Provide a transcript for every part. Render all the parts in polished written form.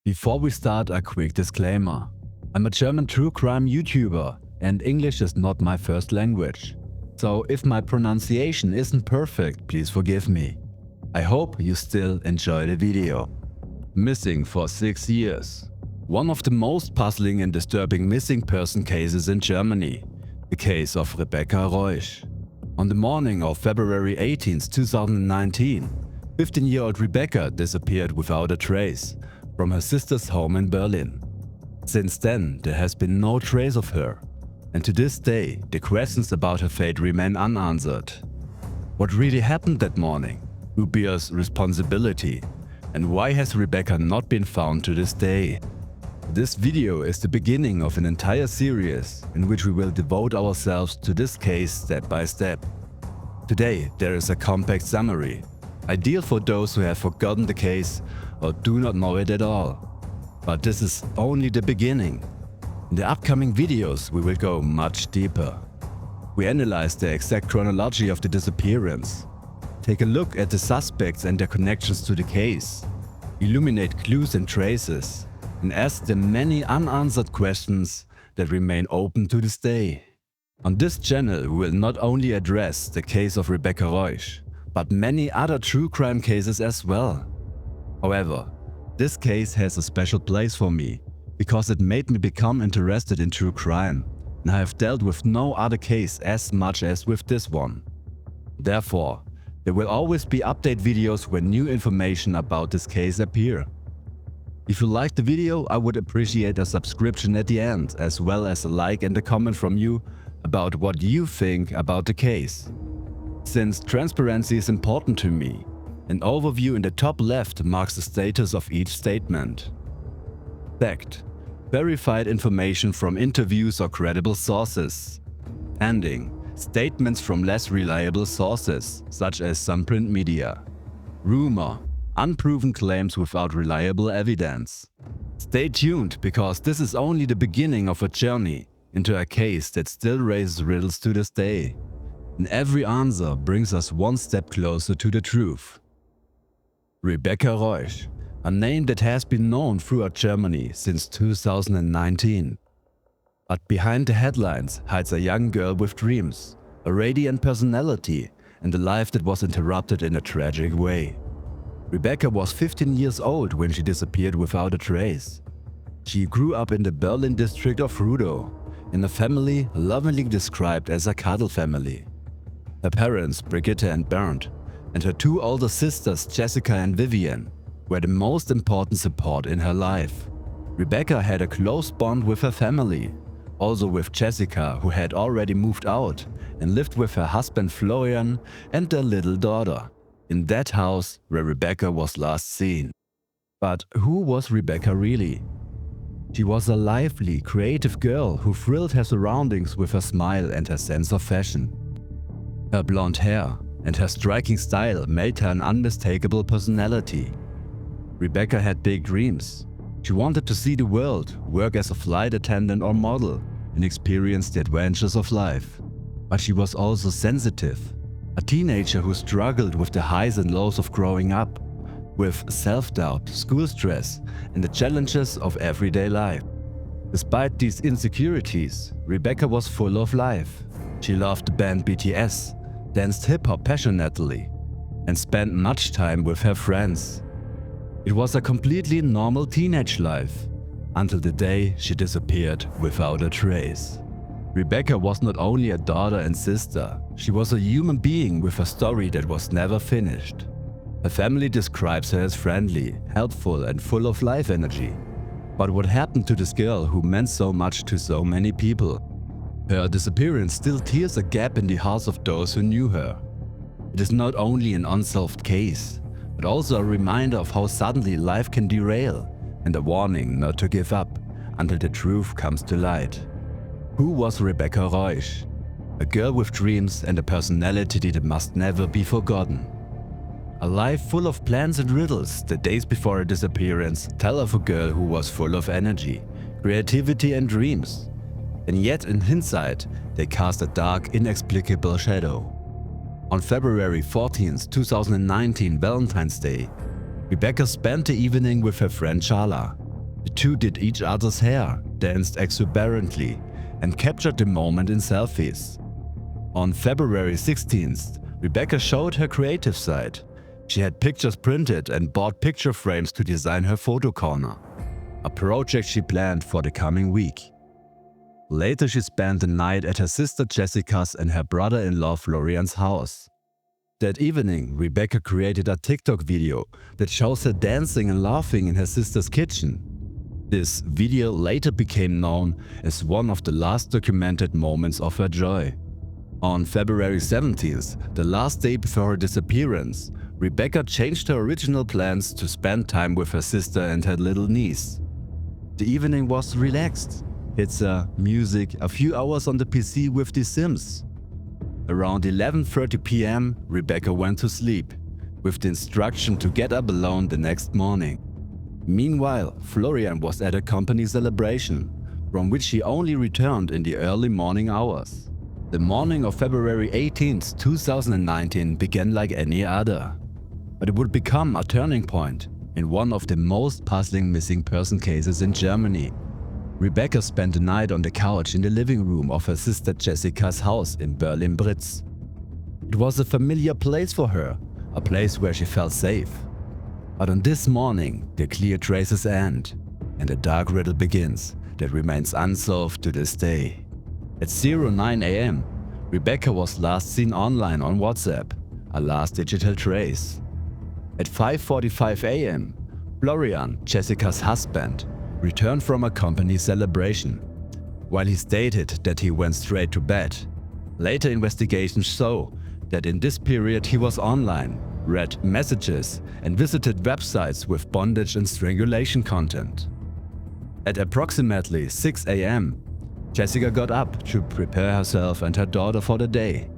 Before we start, a quick disclaimer. I'm a German true crime YouTuber and English is not my first language. So if my pronunciation isn't perfect, please forgive me. I hope you still enjoy the video. Missing for 6 years. One of the most puzzling and disturbing missing person cases in Germany. The case of Rebecca Reusch. On the morning of February 18, 2019, 15-year-old Rebecca disappeared without a trace from her sister's home in Berlin. Since then, there has been no trace of her, and to this day, the questions about her fate remain unanswered. What really happened that morning? Who bears responsibility? And why has Rebecca not been found to this day? This video is the beginning of an entire series in which we will devote ourselves to this case step by step. Today, there is a compact summary, ideal for those who have forgotten the case or do not know it at all. But this is only the beginning. In the upcoming videos, we will go much deeper. We analyze the exact chronology of the disappearance, take a look at the suspects and their connections to the case, illuminate clues and traces, and ask the many unanswered questions that remain open to this day. On this channel, we will not only address the case of Rebecca Reusch, but many other true crime cases as well. However, this case has a special place for me because it made me become interested in true crime, and I have dealt with no other case as much as with this one. Therefore, there will always be update videos when new information about this case appear. If you liked the video, I would appreciate a subscription at the end, as well as a like and a comment from you about what you think about the case. Since transparency is important to me, an overview in the top left marks the status of each statement. Fact: verified information from interviews or credible sources. Pending: statements from less reliable sources, such as some print media. Rumor: unproven claims without reliable evidence. Stay tuned, because this is only the beginning of a journey into a case that still raises riddles to this day. And every answer brings us one step closer to the truth. Rebecca Reusch, a name that has been known throughout Germany since 2019. But behind the headlines hides a young girl with dreams, a radiant personality, and a life that was interrupted in a tragic way. Rebecca was 15 years old when she disappeared without a trace. She grew up in the Berlin district of Rudow, in a family lovingly described as a cuddle family. Her parents, Brigitte and Bernd, and her two older sisters, Jessica and Vivian, were the most important support in her life. Rebecca had a close bond with her family, also with Jessica, who had already moved out and lived with her husband Florian and their little daughter, in that house where Rebecca was last seen. But who was Rebecca really? She was a lively, creative girl who thrilled her surroundings with her smile and her sense of fashion. Her blonde hair and her striking style made her an unmistakable personality. Rebecca had big dreams. She wanted to see the world, work as a flight attendant or model, and experience the adventures of life. But she was also sensitive, a teenager who struggled with the highs and lows of growing up, with self-doubt, school stress, and the challenges of everyday life. Despite these insecurities, Rebecca was full of life. She loved the band BTS, danced hip-hop passionately, and spent much time with her friends. It was a completely normal teenage life, until the day she disappeared without a trace. Rebecca was not only a daughter and sister, she was a human being with a story that was never finished. Her family describes her as friendly, helpful and full of life energy. But what happened to this girl who meant so much to so many people? Her disappearance still tears a gap in the hearts of those who knew her. It is not only an unsolved case, but also a reminder of how suddenly life can derail, and a warning not to give up until the truth comes to light. Who was Rebecca Reusch? A girl with dreams and a personality that must never be forgotten. A life full of plans and riddles, the days before her disappearance tell of a girl who was full of energy, creativity and dreams. And yet in hindsight, they cast a dark, inexplicable shadow. On February 14, 2019, Valentine's Day, Rebecca spent the evening with her friend Charla. The two did each other's hair, danced exuberantly, and captured the moment in selfies. On February 16th, Rebecca showed her creative side. She had pictures printed and bought picture frames to design her photo corner, a project she planned for the coming week. Later she spent the night at her sister Jessica's and her brother-in-law Florian's house. That evening, Rebecca created a TikTok video that shows her dancing and laughing in her sister's kitchen. This video later became known as one of the last documented moments of her joy. On February 17th, the last day before her disappearance, Rebecca changed her original plans to spend time with her sister and her little niece. The evening was relaxed. Pizza, music, a few hours on the PC with The Sims. Around 11:30 p.m., Rebecca went to sleep, with the instruction to get up alone the next morning. Meanwhile, Florian was at a company celebration, from which he only returned in the early morning hours. The morning of February 18, 2019 began like any other. But it would become a turning point in one of the most puzzling missing person cases in Germany. Rebecca spent the night on the couch in the living room of her sister Jessica's house in Berlin-Britz. It was a familiar place for her, a place where she felt safe. But on this morning, the clear traces end, and a dark riddle begins that remains unsolved to this day. At 09 a.m., Rebecca was last seen online on WhatsApp, a last digital trace. At 5:45 a.m., Florian, Jessica's husband, returned from a company celebration. While he stated that he went straight to bed, later investigations show that in this period he was online, read messages and visited websites with bondage and strangulation content. At approximately 6 a.m., Jessica got up to prepare herself and her daughter for the day.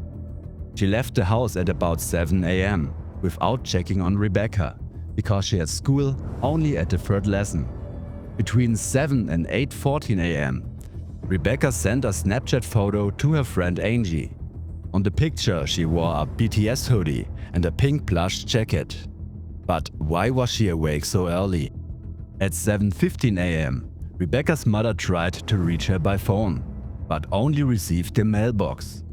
She left the house at about 7 a.m. without checking on Rebecca, because she had school only at the third lesson. Between 7 and 8:14 a.m., Rebecca sent a Snapchat photo to her friend Angie. On the picture, she wore a BTS hoodie and a pink plush jacket. But why was she awake so early? At 7:15 a.m., Rebecca's mother tried to reach her by phone, but only received the mailbox.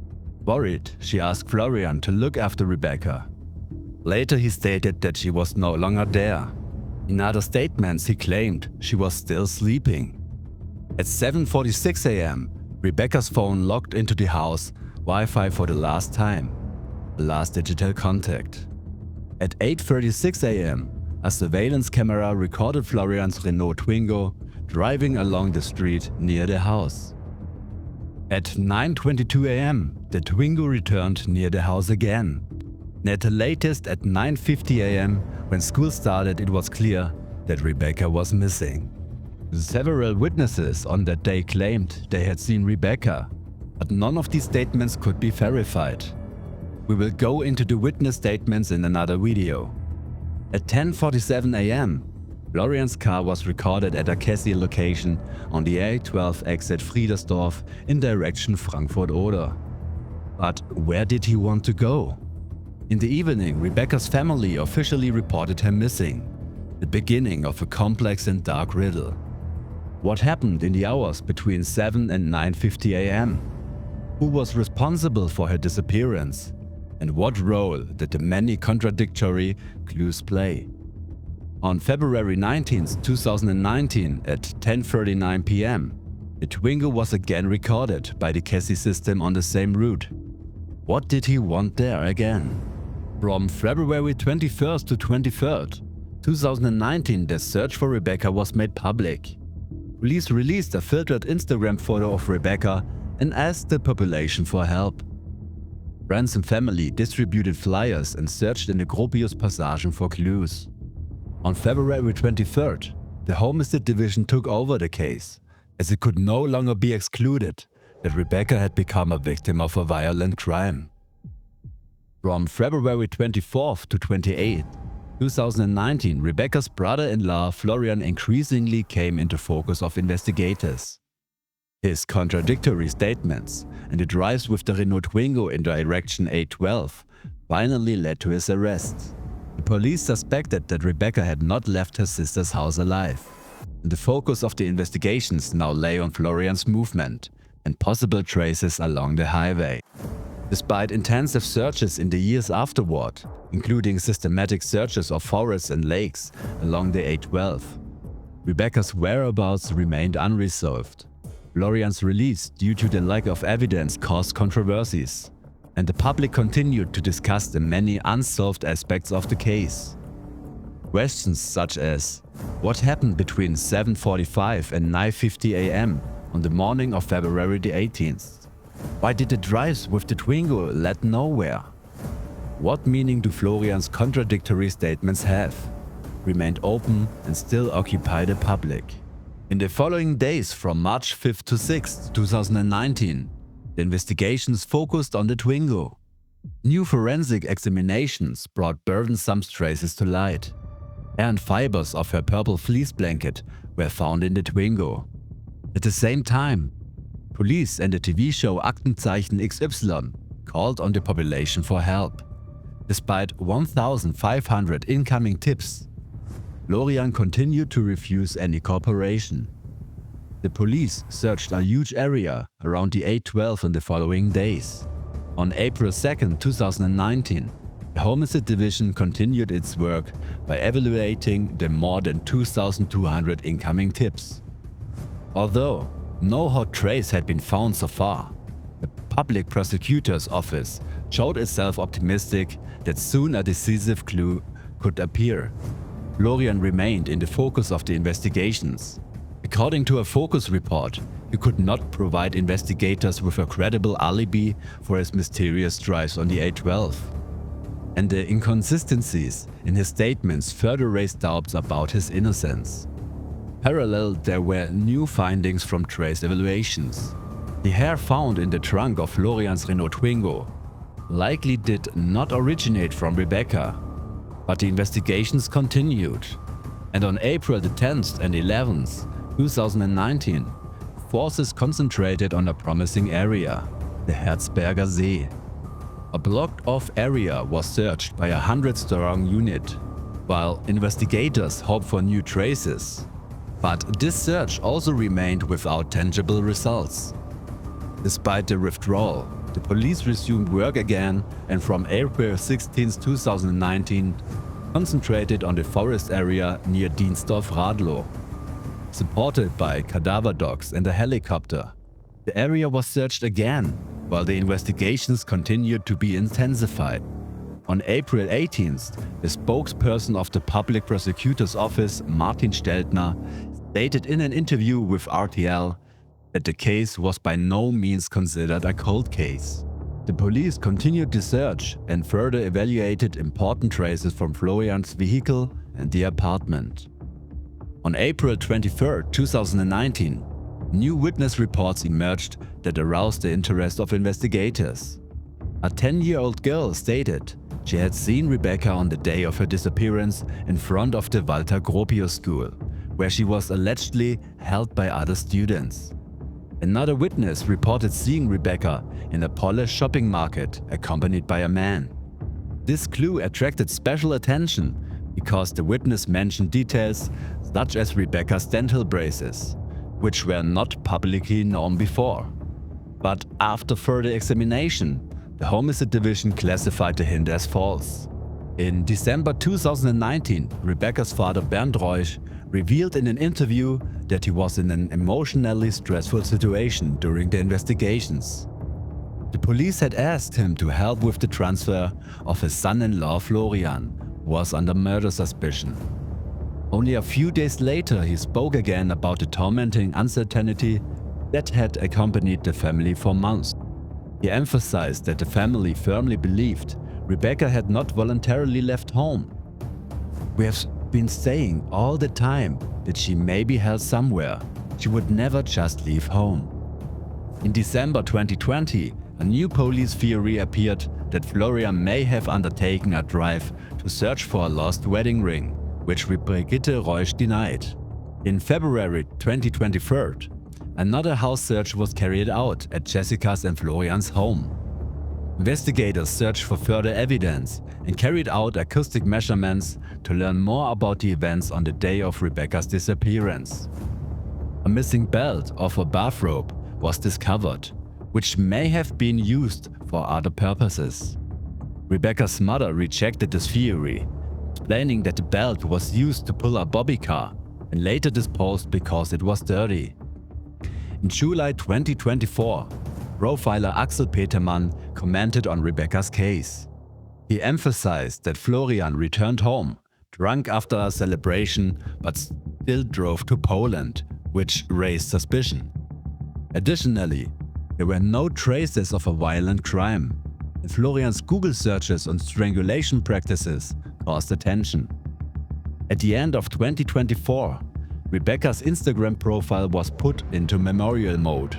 Worried, she asked Florian to look after Rebecca. Later he stated that she was no longer there. In other statements he claimed she was still sleeping. At 7:46 a.m., Rebecca's phone logged into the house Wi-Fi for the last time, the last digital contact. At 8:36 a.m., a surveillance camera recorded Florian's Renault Twingo driving along the street near the house. At 9:22 a.m., the Twingo returned near the house again. And at the latest at 9:50 a.m., when school started, it was clear that Rebecca was missing. Several witnesses on that day claimed they had seen Rebecca, but none of these statements could be verified. We will go into the witness statements in another video. At 10:47 a.m., Florian's car was recorded at a Cassie location on the A12 exit Friedersdorf in direction Frankfurt-Oder. But where did he want to go? In the evening, Rebecca's family officially reported her missing, the beginning of a complex and dark riddle. What happened in the hours between 7 and 9:50 a.m.? Who was responsible for her disappearance? And what role did the many contradictory clues play? On February 19, 2019 at 10:39 p.m., the Twingo was again recorded by the Cassie system on the same route. What did he want there again? From February 21st to 23rd, 2019, the search for Rebecca was made public. Police released a filtered Instagram photo of Rebecca and asked the population for help. Friends and family distributed flyers and searched in the Gropius Passagen for clues. On February 23rd, the Homicide Division took over the case, as it could no longer be excluded that Rebecca had become a victim of a violent crime. From February 24th to 28th, 2019, Rebecca's brother-in-law Florian increasingly came into focus of investigators. His contradictory statements and the drives with the Renault Twingo in direction A12 finally led to his arrest. The police suspected that Rebecca had not left her sister's house alive. The focus of the investigations now lay on Florian's movement and possible traces along the highway. Despite intensive searches in the years afterward, including systematic searches of forests and lakes along the A12, Rebecca's whereabouts remained unresolved. Florian's release due to the lack of evidence caused controversies, and the public continued to discuss the many unsolved aspects of the case. Questions such as, what happened between 7:45 and 9:50 am on the morning of February the 18th? Why did the drives with the Twingo lead nowhere? What meaning do Florian's contradictory statements have? Remained open and still occupy the public. In the following days from March 5th to 6th, 2019, the investigations focused on the Twingo. New forensic examinations brought burdensome traces to light. Hair and fibers of her purple fleece blanket were found in the Twingo. At the same time, police and the TV show Aktenzeichen XY called on the population for help. Despite 1,500 incoming tips, Florian continued to refuse any cooperation. The police searched a huge area around the A12 in the following days. On April 2nd, 2019, the Homicide Division continued its work by evaluating the more than 2,200 incoming tips. Although no hot trace had been found so far, the Public Prosecutor's Office showed itself optimistic that soon a decisive clue could appear. Florian remained in the focus of the investigations. According to a focus report, he could not provide investigators with a credible alibi for his mysterious drives on the A12. And the inconsistencies in his statements further raised doubts about his innocence. Parallel, there were new findings from trace evaluations. The hair found in the trunk of Florian's Renault Twingo likely did not originate from Rebecca, but the investigations continued. And on April the 10th and 11th, 2019, forces concentrated on a promising area, the Herzberger See. A blocked-off area was searched by a 100-strong unit, while investigators hoped for new traces. But this search also remained without tangible results. Despite the withdrawal, the police resumed work again and from April 16, 2019, concentrated on the forest area near Diensdorf-Radlow. Supported by cadaver dogs and a helicopter, the area was searched again, while the investigations continued to be intensified. On April 18th, the spokesperson of the Public Prosecutor's Office, Martin Steltner, stated in an interview with RTL that the case was by no means considered a cold case. The police continued the search and further evaluated important traces from Florian's vehicle and the apartment. On April 23, 2019, new witness reports emerged that aroused the interest of investigators. A 10-year-old girl stated she had seen Rebecca on the day of her disappearance in front of the Walter Gropius School, where she was allegedly held by other students. Another witness reported seeing Rebecca in a Polish shopping market accompanied by a man. This clue attracted special attention because the witness mentioned details such as Rebecca's dental braces, which were not publicly known before. But after further examination, the Homicide Division classified the hint as false. In December 2019, Rebecca's father Bernd Reusch revealed in an interview that he was in an emotionally stressful situation during the investigations. The police had asked him to help with the transfer of his son-in-law Florian, who was under murder suspicion. Only a few days later, he spoke again about the tormenting uncertainty that had accompanied the family for months. He emphasized that the family firmly believed Rebecca had not voluntarily left home. "We have been saying all the time that she may be held somewhere. She would never just leave home." In December 2020, a new police theory appeared that Florian may have undertaken a drive to search for a lost wedding ring, which Brigitte Reusch denied. In February 2023, another house search was carried out at Jessica's and Florian's home. Investigators searched for further evidence and carried out acoustic measurements to learn more about the events on the day of Rebecca's disappearance. A missing belt of a bathrobe was discovered, which may have been used for other purposes. Rebecca's mother rejected this theory, explaining that the belt was used to pull a bobby car and later disposed because it was dirty. In July 2024, profiler Axel Petermann commented on Rebecca's case. He emphasized that Florian returned home, drunk after a celebration, but still drove to Poland, which raised suspicion. Additionally, there were no traces of a violent crime, and Florian's Google searches on strangulation practices caused attention. At the end of 2024, Rebecca's Instagram profile was put into memorial mode,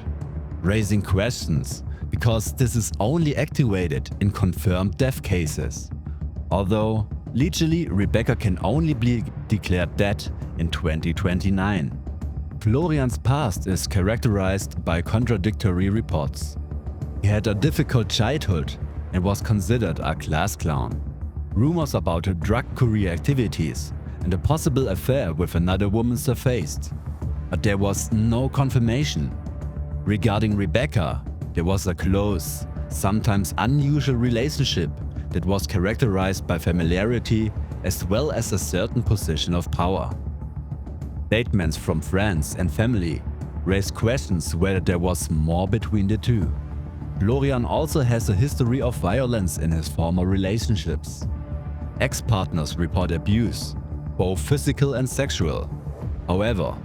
raising questions because this is only activated in confirmed death cases. Although, legally, Rebecca can only be declared dead in 2029. Florian's past is characterized by contradictory reports. He had a difficult childhood and was considered a class clown. Rumors about drug courier activities and a possible affair with another woman surfaced, but there was no confirmation. Regarding Rebecca, there was a close, sometimes unusual relationship that was characterized by familiarity as well as a certain position of power. Statements from friends and family raised questions whether there was more between the two. Florian also has a history of violence in his former relationships. Ex-partners report abuse, both physical and sexual. However,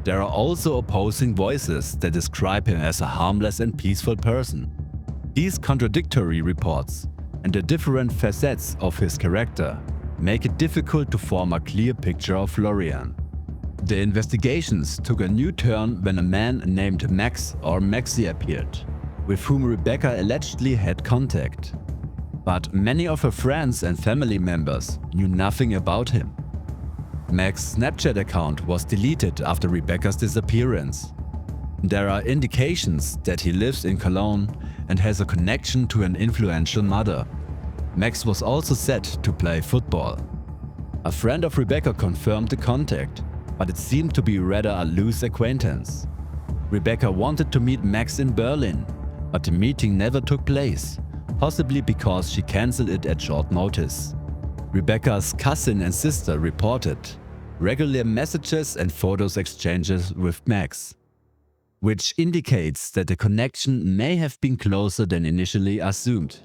there are also opposing voices that describe him as a harmless and peaceful person. These contradictory reports and the different facets of his character make it difficult to form a clear picture of Florian. The investigations took a new turn when a man named Max or Maxi appeared, with whom Rebecca allegedly had contact. But many of her friends and family members knew nothing about him. Max's Snapchat account was deleted after Rebecca's disappearance. There are indications that he lives in Cologne and has a connection to an influential mother. Max was also set to play football. A friend of Rebecca confirmed the contact, but it seemed to be rather a loose acquaintance. Rebecca wanted to meet Max in Berlin, but the meeting never took place, possibly because she cancelled it at short notice. Rebecca's cousin and sister reported regular messages and photos exchanges with Max, which indicates that the connection may have been closer than initially assumed.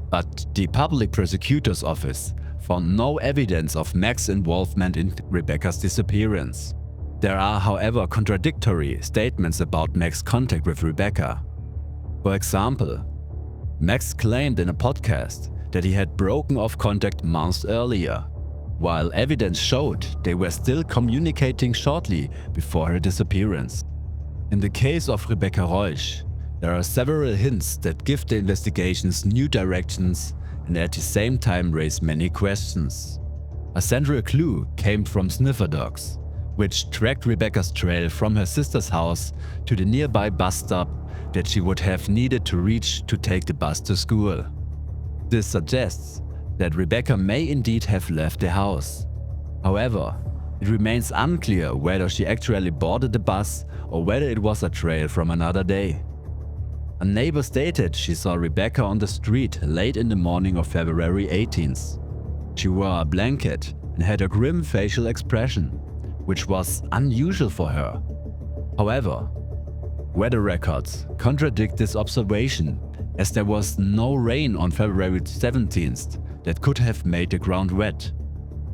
But the public prosecutor's office found no evidence of Max's involvement in Rebecca's disappearance. There are, however, contradictory statements about Max's contact with Rebecca. For example, Max claimed in a podcast that he had broken off contact months earlier, while evidence showed they were still communicating shortly before her disappearance. In the case of Rebecca Reusch, there are several hints that give the investigations new directions and at the same time raise many questions. A central clue came from Sniffer dogs, which tracked Rebecca's trail from her sister's house to the nearby bus stop that she would have needed to reach to take the bus to school. This suggests that Rebecca may indeed have left the house. However, it remains unclear whether she actually boarded the bus or whether it was a trail from another day. A neighbor stated she saw Rebecca on the street late in the morning of February 18th. She wore a blanket and had a grim facial expression, which was unusual for her. However, weather records contradict this observation, as there was no rain on February 17th that could have made the ground wet.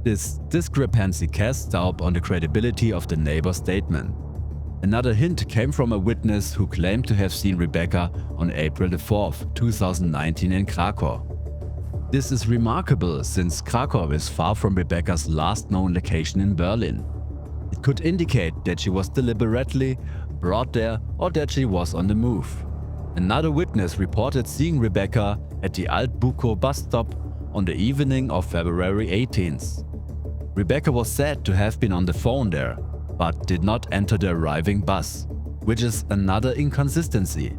This discrepancy casts doubt on the credibility of the neighbor's statement. Another hint came from a witness who claimed to have seen Rebecca on April 4th, 2019 in Krakow. This is remarkable since Krakow is far from Rebecca's last known location in Berlin. It could indicate that she was deliberately brought there or that she was on the move. Another witness reported seeing Rebecca at the Alt-Bukow bus stop on the evening of February 18th. Rebecca was said to have been on the phone there, but did not enter the arriving bus, which is another inconsistency.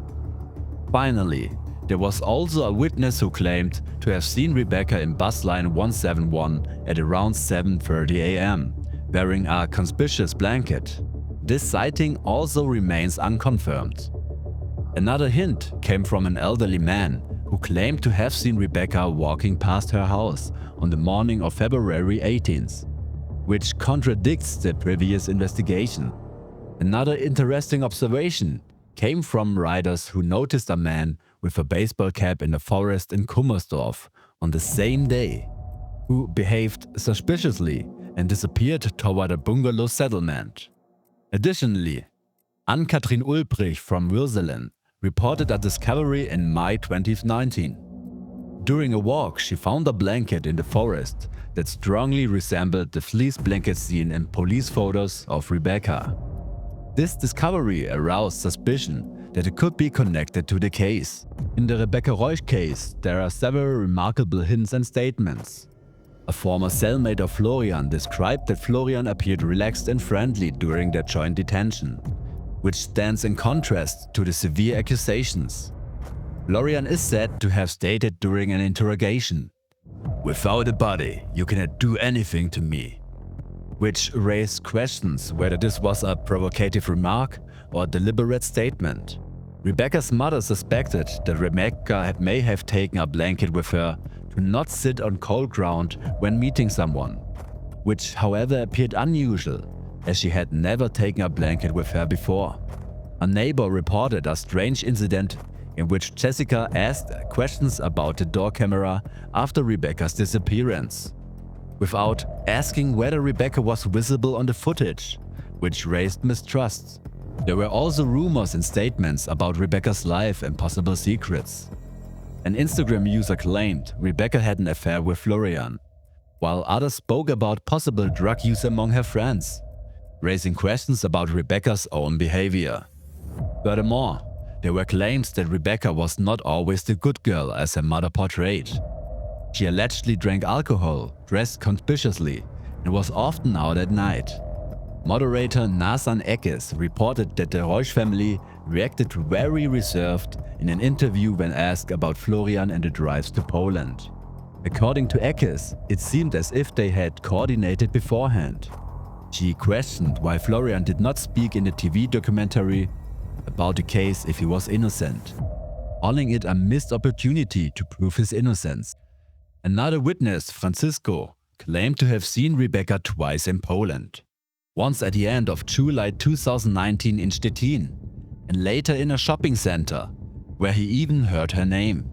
Finally, There was also a witness who claimed to have seen Rebecca in bus line 171 at around 7:30 a.m., wearing a conspicuous blanket. This sighting also remains unconfirmed. Another hint came from an elderly man who claimed to have seen Rebecca walking past her house on the morning of February 18th, which contradicts the previous investigation. Another interesting observation came from riders who noticed a man with a baseball cap in the forest in Kummersdorf on the same day, who behaved suspiciously and disappeared toward a bungalow settlement. Additionally, Ann-Kathrin Ulbrich from Würselen reported a discovery in May 2019. During a walk, she found a blanket in the forest that strongly resembled the fleece blanket seen in police photos of Rebecca. This discovery aroused suspicion that it could be connected to the case. In the Rebecca Reusch case, there are several remarkable hints and statements. A former cellmate of Florian described that Florian appeared relaxed and friendly during their joint detention, which stands in contrast to the severe accusations. Florian is said to have stated during an interrogation, "Without a body, you cannot do anything to me," which raised questions whether this was a provocative remark or a deliberate statement. Rebecca's mother suspected that Rebecca may have taken a blanket with her to not sit on cold ground when meeting someone, which however appeared unusual, as she had never taken a blanket with her before. A neighbor reported a strange incident in which Jessica asked questions about the door camera after Rebecca's disappearance, without asking whether Rebecca was visible on the footage, which raised mistrust. There were also rumors and statements about Rebecca's life and possible secrets. An Instagram user claimed Rebecca had an affair with Florian, while others spoke about possible drug use among her friends, raising questions about Rebecca's own behavior. Furthermore, there were claims that Rebecca was not always the good girl as her mother portrayed. She allegedly drank alcohol, dressed conspicuously, and was often out at night. Moderator Nasan Ekes reported that the Reusch family reacted very reserved in an interview when asked about Florian and the drives to Poland. According to Ekes, it seemed as if they had coordinated beforehand. She questioned why Florian did not speak in the TV documentary about the case if he was innocent, calling it a missed opportunity to prove his innocence. Another witness, Francisco, claimed to have seen Rebecca twice in Poland. Once at the end of July 2019 in Stettin, and later in a shopping center, where he even heard her name.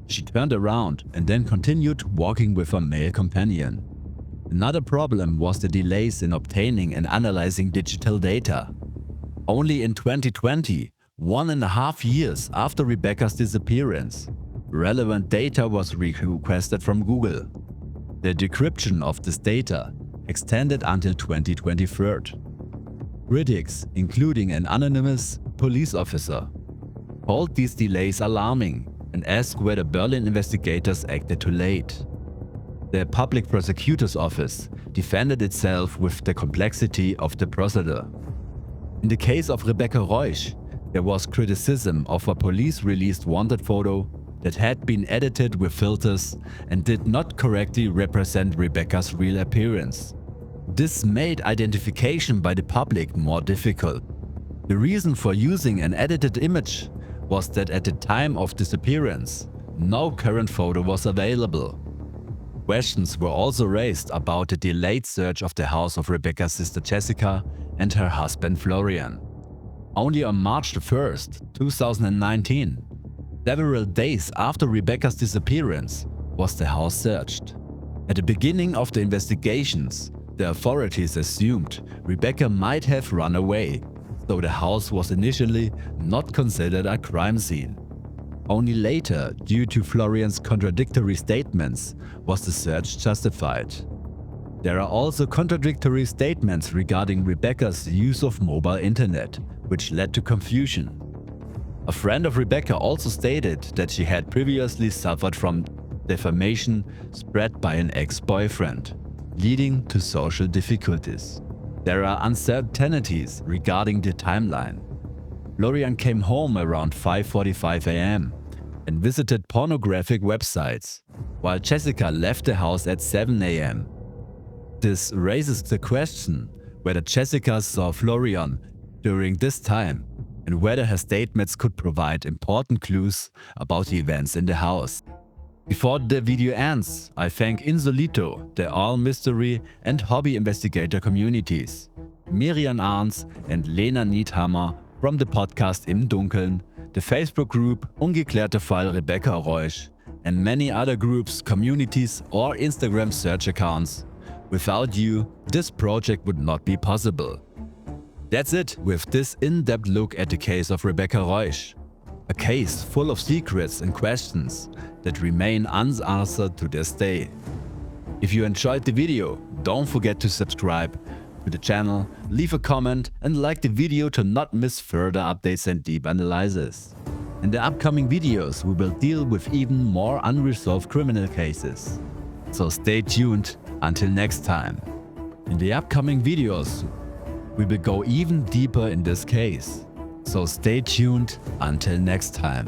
She turned around and then continued walking with her male companion. Another problem was the delays in obtaining and analyzing digital data. Only in 2020, 1.5 years after Rebecca's disappearance, relevant data was requested from Google. The decryption of this data extended until 2023. Critics, including an anonymous police officer, called these delays alarming and asked whether Berlin investigators acted too late. The public prosecutor's office defended itself with the complexity of the procedure. In the case of Rebecca Reusch, there was criticism of a police-released wanted photo that had been edited with filters and did not correctly represent Rebecca's real appearance. This made identification by the public more difficult. The reason for using an edited image was that at the time of disappearance, no current photo was available. Questions were also raised about the delayed search of the house of Rebecca's sister Jessica and her husband Florian. Only on March 1st, 2019, several days after Rebecca's disappearance, was the house searched. At the beginning of the investigations, the authorities assumed Rebecca might have run away, though the house was initially not considered a crime scene. Only later, due to Florian's contradictory statements, was the search justified. There are also contradictory statements regarding Rebecca's use of mobile internet, which led to confusion. A friend of Rebecca also stated that she had previously suffered from defamation spread by an ex-boyfriend, leading to social difficulties. There are uncertainties regarding the timeline. Florian came home around 5:45 a.m., and visited pornographic websites, while Jessica left the house at 7 a.m. This raises the question whether Jessica saw Florian during this time and whether her statements could provide important clues about the events in the house. Before the video ends, I thank Insolito, the All Mystery and Hobby Investigator communities, Miriam Arns and Lena Niethammer from the podcast Im Dunkeln, the Facebook group Ungeklärte Fall Rebecca Reusch, and many other groups, communities or Instagram search accounts. Without you, this project would not be possible. That's it with this in-depth look at the case of Rebecca Reusch. A case full of secrets and questions that remain unanswered to this day. If you enjoyed the video, don't forget to subscribe to the channel, leave a comment and like the video to not miss further updates and deep analysis. In the upcoming videos we will deal with even more unresolved criminal cases. So stay tuned until next time. In the upcoming videos we will go even deeper in this case. So stay tuned until next time.